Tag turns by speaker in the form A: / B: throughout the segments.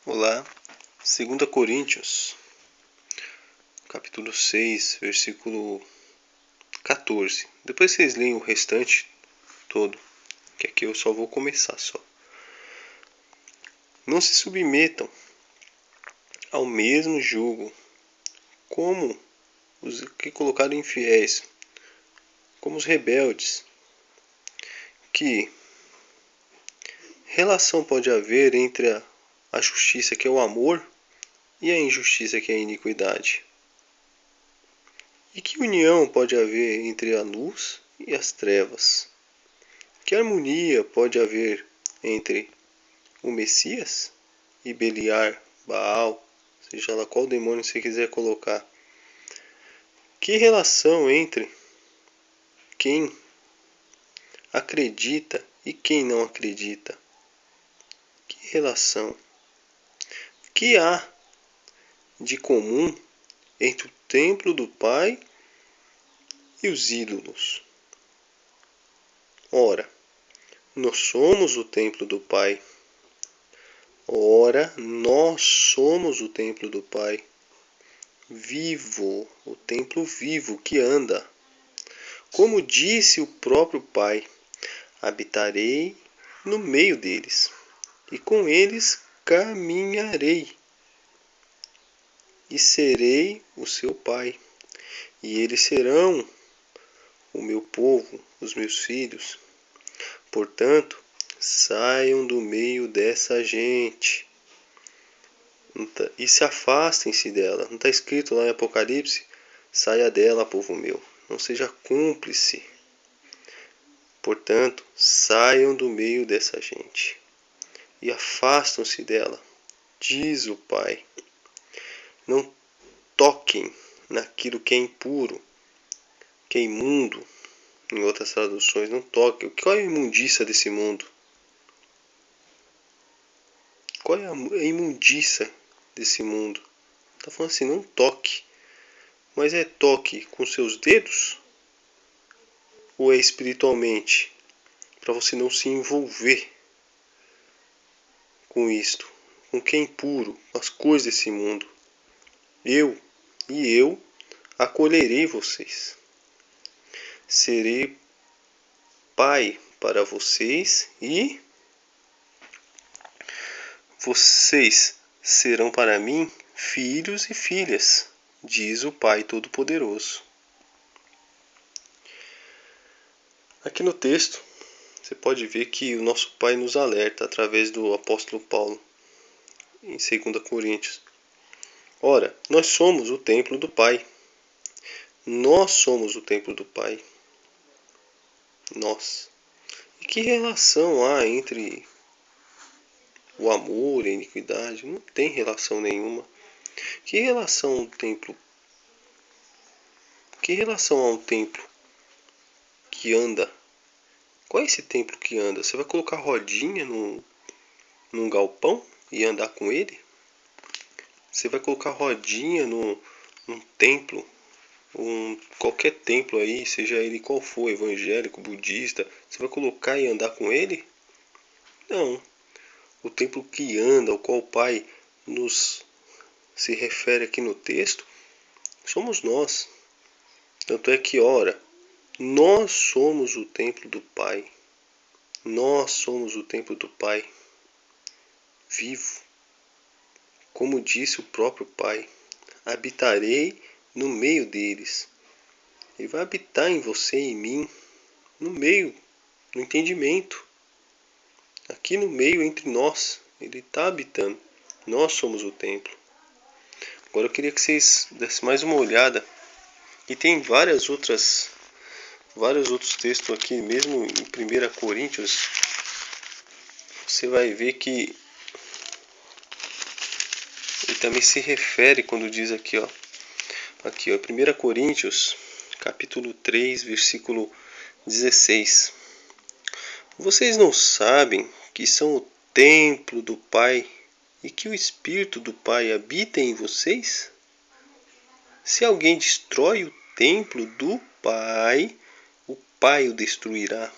A: Olá, 2 Coríntios, capítulo 6, versículo 14. Depois vocês leem o restante todo, que aqui eu só vou começar só. Não se submetam ao mesmo jugo como os que colocaram infiéis, como os rebeldes. Que relação pode haver entre a justiça, que é o amor, e a injustiça, que é a iniquidade? E que união pode haver entre a luz e as trevas? Que harmonia pode haver entre o Messias e Beliar, Baal, seja lá qual demônio você quiser colocar? Que relação entre quem acredita e quem não acredita? Que relação? Que há de comum entre o templo do Pai e os ídolos? Ora, nós somos o templo do Pai. Ora, nós somos o templo do Pai. Vivo, o templo vivo que anda. Como disse o próprio Pai, habitarei no meio deles, e com eles caminharei, e serei o seu Pai, e eles serão o meu povo, os meus filhos. Portanto, saiam do meio dessa gente e se afastem-se dela. Não está escrito lá em Apocalipse? Saia dela, povo meu, não seja cúmplice. Portanto, saiam do meio dessa gente e afastam-se dela, diz o Pai. Não toquem naquilo que é impuro, que é imundo. Em outras traduções, não toquem. Qual é a imundícia desse mundo? Qual é a imundícia desse mundo? Está falando assim, não toque. Mas é toque com seus dedos? Ou é espiritualmente? Para você não se envolver com isto, com o que é impuro, com as coisas desse mundo. Eu acolherei vocês. Serei pai para vocês e vocês serão para mim filhos e filhas, diz o Pai Todo-Poderoso. Aqui no texto, você pode ver que o nosso Pai nos alerta através do apóstolo Paulo, em 2 Coríntios. Ora, nós somos o templo do Pai. Nós somos o templo do Pai. Nós. E que relação há entre o amor e a iniquidade? Não tem relação nenhuma. Que relação ao templo? Que relação há um templo que anda? Qual é esse templo que anda? Você vai colocar rodinha num galpão e andar com ele? Você vai colocar rodinha num templo? Qualquer templo aí, seja ele qual for, evangélico, budista, você vai colocar e andar com ele? Não. O templo que anda, ao qual o Pai nos se refere aqui no texto, somos nós. Tanto é que, ora, nós somos o templo do Pai. Nós somos o templo do Pai vivo. Como disse o próprio Pai, habitarei no meio deles. Ele vai habitar em você e em mim, no meio, no entendimento. Aqui no meio, entre nós, ele está habitando. Nós somos o templo. Agora eu queria que vocês dessem mais uma olhada. E tem vários outros textos aqui, mesmo em 1 Coríntios. Você vai ver que ele também se refere quando diz aqui, ó. Aqui, ó, 1 Coríntios, capítulo 3, versículo 16. Vocês não sabem que são o templo do Pai e que o Espírito do Pai habita em vocês? Se alguém destrói o templo do Pai, o Pai o destruirá,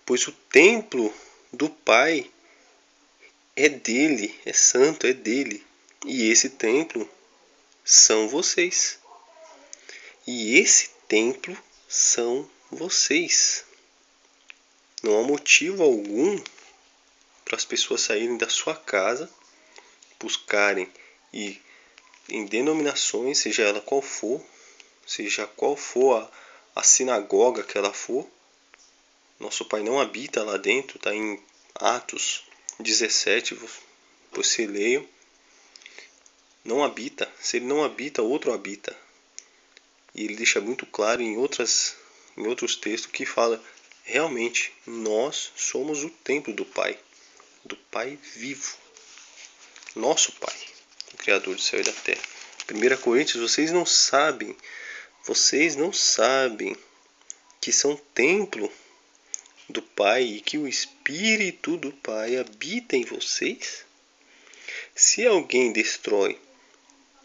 A: pois o templo do Pai é dele, é santo, é dele. E esse templo são vocês. E esse templo são vocês. Não há motivo algum para as pessoas saírem da sua casa, buscarem e em denominações, seja ela qual for, seja qual for a sinagoga que ela for, nosso Pai não habita lá dentro, está em Atos 17, você leiam, não habita. Se ele não habita, outro habita. E ele deixa muito claro em outros textos que fala, realmente, nós somos o templo do Pai vivo, nosso Pai, o Criador do céu e da terra. 1 Coríntios, vocês não sabem que são templo do Pai e que o Espírito do Pai habita em vocês? Se alguém destrói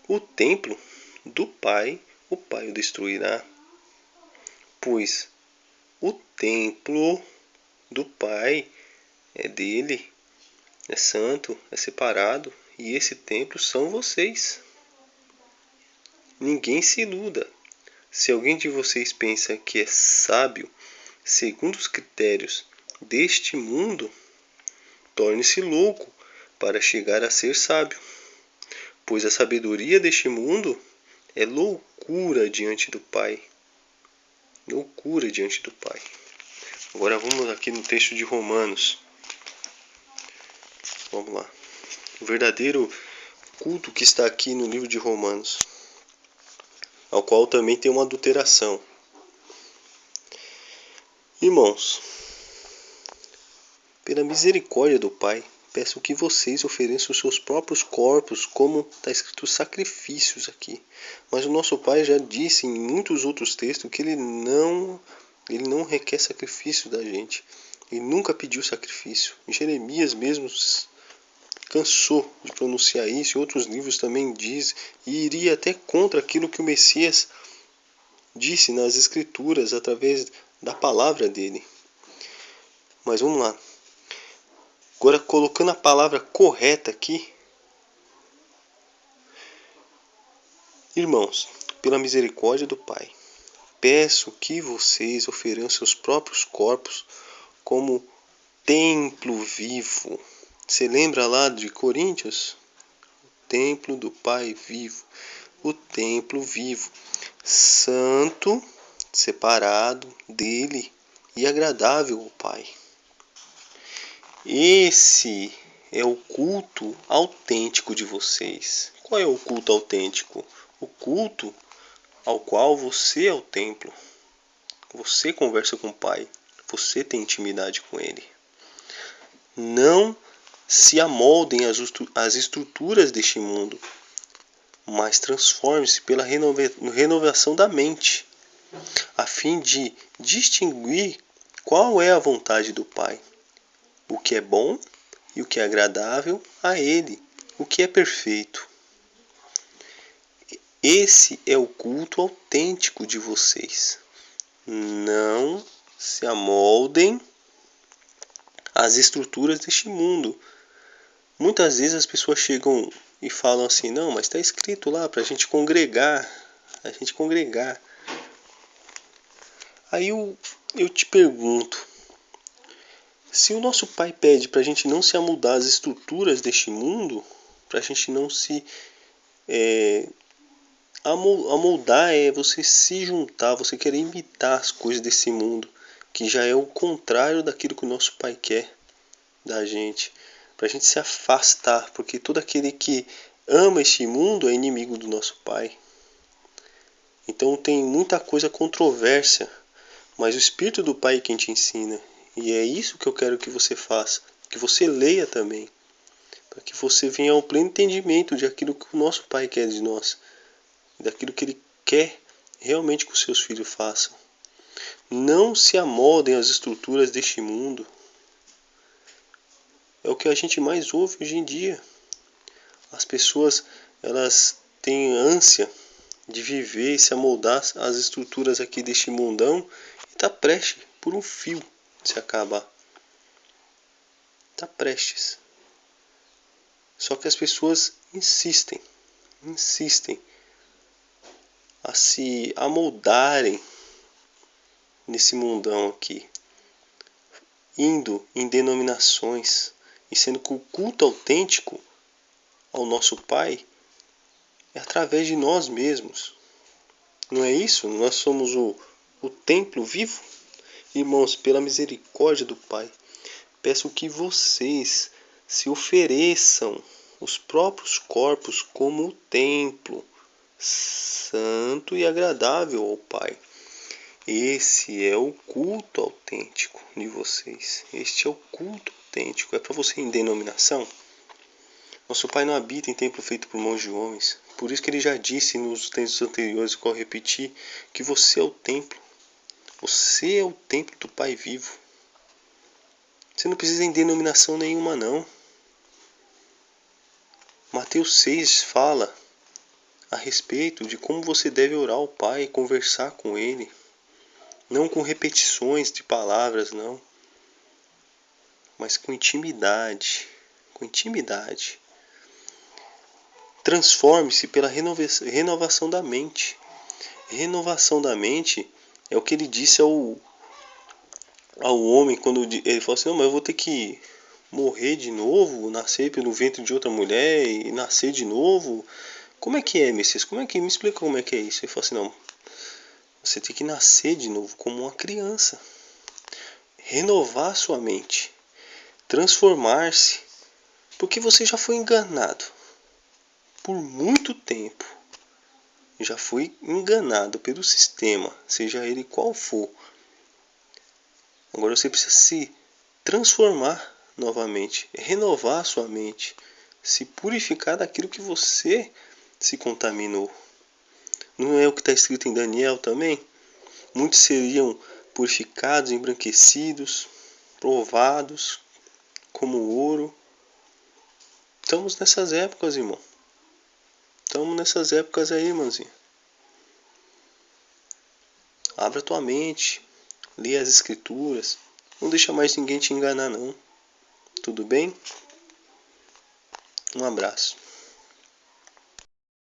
A: o templo do Pai, o Pai o destruirá. Pois o templo do Pai é dele, é santo, é separado, e esse templo são vocês. Ninguém se iluda. Se alguém de vocês pensa que é sábio segundo os critérios deste mundo, torne-se louco para chegar a ser sábio. Pois a sabedoria deste mundo é loucura diante do Pai. Loucura diante do Pai. Agora vamos aqui no texto de Romanos. Vamos lá. O verdadeiro culto que está aqui no livro de Romanos, ao qual também tem uma adulteração. Irmãos, pela misericórdia do Pai, peço que vocês ofereçam os seus próprios corpos, como está escrito sacrifícios aqui. Mas o nosso Pai já disse em muitos outros textos que ele não requer sacrifício da gente. Ele nunca pediu sacrifício. Jeremias mesmo cansou de pronunciar isso, e outros livros também dizem, e iria até contra aquilo que o Messias disse nas Escrituras, através da palavra dele. Mas vamos lá. Agora, colocando a palavra correta aqui. Irmãos, pela misericórdia do Pai, peço que vocês ofereçam seus próprios corpos como templo vivo. Você lembra lá de Coríntios? O templo do Pai vivo. O templo vivo. Santo, separado dele e agradável ao Pai. Esse é o culto autêntico de vocês. Qual é o culto autêntico? O culto ao qual você é o templo. Você conversa com o Pai. Você tem intimidade com Ele. Não se amoldem às estruturas deste mundo, mas transforme-se pela renovação da mente, a fim de distinguir qual é a vontade do Pai, o que é bom e o que é agradável a Ele, o que é perfeito. Esse é o culto autêntico de vocês. Não se amoldem às estruturas deste mundo. Muitas vezes as pessoas chegam e falam assim, não, mas está escrito lá para a gente congregar. Aí eu te pergunto, se o nosso Pai pede para a gente não se amoldar às estruturas deste mundo, para a gente não se amoldar é você se juntar, você querer imitar as coisas desse mundo, que já é o contrário daquilo que o nosso Pai quer da gente, para a gente se afastar, porque todo aquele que ama este mundo é inimigo do nosso Pai. Então tem muita coisa controversa, mas o Espírito do Pai é quem te ensina, e é isso que eu quero que você faça, que você leia também, para que você venha ao pleno entendimento de aquilo que o nosso Pai quer de nós, daquilo que Ele quer realmente que os seus filhos façam. Não se amoldem às estruturas deste mundo. É o que a gente mais ouve hoje em dia. As pessoas, elas têm ânsia de viver e se amoldar às estruturas aqui deste mundão e está prestes por um fio de se acabar. Está prestes. Só que as pessoas insistem a se amoldarem nesse mundão aqui, indo em denominações e sendo que o culto autêntico ao nosso Pai é através de nós mesmos. Não é isso? Nós somos o templo vivo. Irmãos, pela misericórdia do Pai, peço que vocês se ofereçam os próprios corpos como o templo santo e agradável ao Pai. Esse é o culto autêntico de vocês. Este é o culto autêntico. É para você em denominação? Nosso Pai não habita em templo feito por mãos de homens. Por isso que ele já disse nos textos anteriores, que eu repeti, que você é o templo. Você é o templo do Pai vivo. Você não precisa em denominação nenhuma, não. Mateus 6 fala a respeito de como você deve orar ao Pai e conversar com Ele. Não com repetições de palavras, não. Mas com intimidade. Com intimidade. Transforme-se pela renovação da mente. Renovação da mente é o que ele disse ao homem quando ele falou assim: não, mas eu vou ter que morrer de novo, nascer pelo ventre de outra mulher e nascer de novo. Como é que é, Messias? Me explica como é que é isso? Ele falou assim: não, você tem que nascer de novo como uma criança. Renovar sua mente. Transformar-se. Porque você já foi enganado. Por muito tempo. Já foi enganado pelo sistema, seja ele qual for. Agora você precisa se transformar novamente, renovar sua mente, se purificar daquilo que você se contaminou. Não é o que está escrito em Daniel também? Muitos seriam purificados, embranquecidos, provados como ouro. Estamos nessas épocas, irmão. Estamos nessas épocas aí, irmãozinho. Abra tua mente, lê as escrituras. Não deixa mais ninguém te enganar, não. Tudo bem? Um abraço.